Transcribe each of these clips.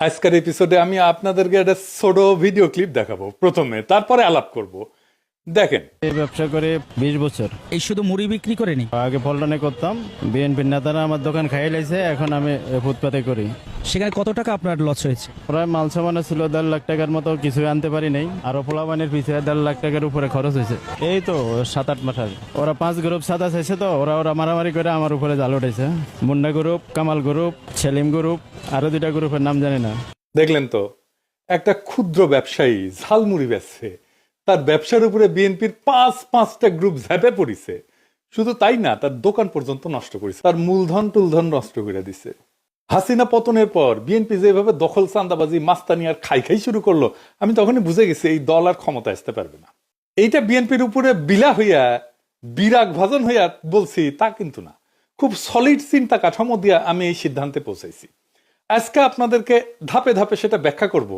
আজকের এপিসোডে আমি আপনাদেরকে একটা ছোট ভিডিও ক্লিপ দেখাবো প্রথমে, তারপরে আলাপ করব। দেখেন। এই ব্যবসা করে 20 বছর। এই শুধু মুড়ি বিক্রি করেনি, আগে পল্টনে করতাম, বিএনপির নেতারা আমার দোকান খাইয়ে লাইছে, এখন আমি ফুটপাতে করি। সেখানে কত টাকা আপনার লস হয়েছে? প্রায় মাল সামানা ছিল 1.5 লাখ টাকার মতো, কিছু আনতে পারি নাই। আরো পোলাবানের পিছিয়ে 1.5 লাখ টাকার উপরে খরচ হয়েছে। এই তো 7-8 মাস আগে ওরা 5 গ্রুপ সাদা চাইছে, তো ওরা মারামারি করে আমার উপরে জাল উঠেছে। Munda group, Kamal group, Selim group, আরো 2টা গ্রুপের নাম জানি না। দেখলেন তো, একটা ক্ষুদ্র ব্যবসায়ী ঝালমুড়ি বেচছে, তার ব্যবসার উপরে বিএনপির পাঁচটা গ্রুপ ঝাঁপে পড়িছে। শুধু তাই না, তার দোকান পর্যন্ত নষ্ট করেছে, তার মূলধন টুলধন নষ্ট করে দিছে। হাসিনা পতনের পর বিএনপি যেভাবে দখল চান্দাবাজি মাস্তানি আর খাই শুরু করলো, আমি তখনই বুঝে গেছি এই দল আর ক্ষমতা আসতে পারবে না। এইটা বিএনপির উপরে বিলা হইয়া বিরাগ ভাজন হইয়া বলছি তা কিন্তু না, খুব সলিড চিন্তা কাঠামো দিয়া আমি এই সিদ্ধান্তে পৌঁছাইছি। আজকে আপনাদেরকে ধাপে ধাপে সেটা ব্যাখ্যা করব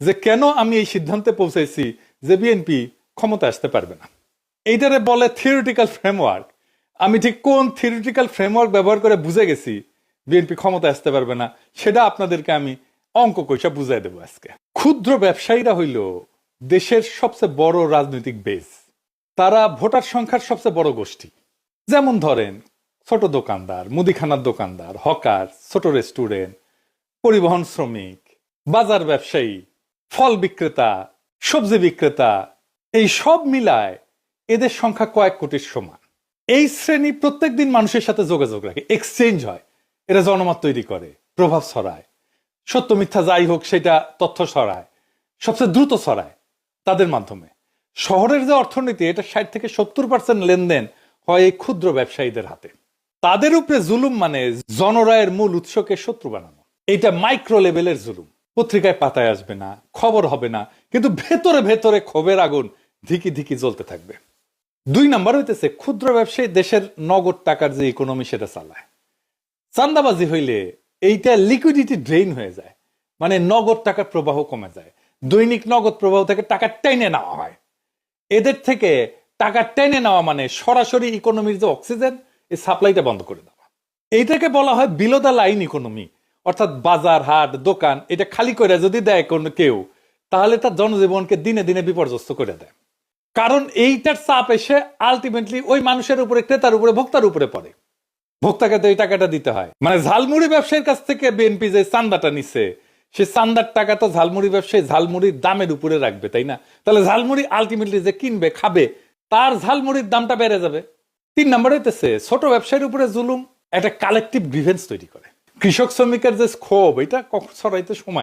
যে কেন আমি এই সিদ্ধান্তে পৌঁছাইছি যে বিএনপি ক্ষমতা আসতে পারবে না। এইটারে বলে থিওরিটিক্যাল ফ্রেমওয়ার্ক। আমি ঠিক কোন থিওরিটিক্যাল ফ্রেমওয়ার্ক ব্যবহার করে বুঝে গেছি বিএনপি ক্ষমতা আসতে পারবে না, সেটা আপনাদেরকে আমি অঙ্ক কইসা বুঝাই দেবো আজকে। ক্ষুদ্র ব্যবসায়ীরা হইল দেশের সবচেয়ে বড় রাজনৈতিক বেস, তারা ভোটার সংখ্যার সবচেয়ে বড় গোষ্ঠী। যেমন ধরেন ছোট দোকানদার, মুদিখানার দোকানদার, হকার, ছোট রেস্টুরেন্ট, পরিবহন শ্রমিক, বাজার ব্যবসায়ী, ফল বিক্রেতা, সবজি বিক্রেতা, এই সব মিলায় এদের সংখ্যা কয়েক কোটির সমান। এই শ্রেণী প্রত্যেক দিন মানুষের সাথে যোগাযোগ রাখে, এক্সচেঞ্জ হয়, এরা জনমত তৈরি করে, প্রভাব ছড়ায়, সত্য মিথ্যা যাই হোক সেটা তথ্য ছড়ায়, সবচেয়ে দ্রুত ছড়ায় তাদের মাধ্যমে। শহরের যে অর্থনীতি, এটা 60-70% লেনদেন হয় এই ক্ষুদ্র ব্যবসায়ীদের হাতে। তাদের উপরে জুলুম মানে জনরায়ের মূল উৎসকে শত্রু বানানো। এটা মাইক্রো লেভেলের জুলুম, পত্রিকায় পাতায় আসবে না, খবর হবে না, কিন্তু ভেতরে ভেতরে ক্ষোভের আগুন ধিকি ধিকি জ্বলতে থাকবে। 2 নাম্বার হইতেছে ক্ষুদ্র ব্যবসায়ী দেশের নগদ টাকার যে ইকোনমি সেটা চালায়। চান্দাবাজি হইলে এইটা লিকুইডিটি ড্রেইন হয়ে যায়, মানে নগদ টাকার প্রবাহ কমে যায়, দৈনিক নগদ প্রবাহ থেকে টাকা টেনে নেওয়া হয়। এদের থেকে টাকা টেনে নেওয়া মানে সরাসরি ইকোনমির যে অক্সিজেন, এই সাপ্লাইটা বন্ধ করে দেওয়া। এইটাকে বলা হয় বিলো দ্য লাইন ইকোনমি। অর্থাৎ বাজার, হাট, দোকান এটা খালি করে যদি দেয় কোনো কেউ, তাহলে তার জনজীবনকে দিনে দিনে বিপর্যস্ত করে দেয়। কারণ এইটার চাপ এসে আলটিমেটলি ওই মানুষের উপরে, ক্রেতার উপরে, ভোক্তার উপরে পড়ে। ভোক্তাকে তো এই টাকাটা দিতে হয়। মানে ঝালমুড়ি ব্যবসায়ীর কাছ থেকে বিএনপি যে চান্দাটা নিচ্ছে, সে চান্দার টাকা তো ঝালমুড়ি ব্যবসায়ী ঝালমুড়ির দামের উপরে রাখবে, তাই না? তাহলে ঝালমুড়ি আলটিমেটলি যে কিনবে, খাবে, তার ঝালমুড়ির দামটা বেড়ে যাবে। 3 নাম্বার হইতেছে ছোট ব্যবসায়ীর উপরে জুলুম একটা কালেকটিভ গ্রিভেন্স তৈরি করে। কৃষক শ্রমিকের যে ক্ষোভ, এটা ছড়াইতে সময়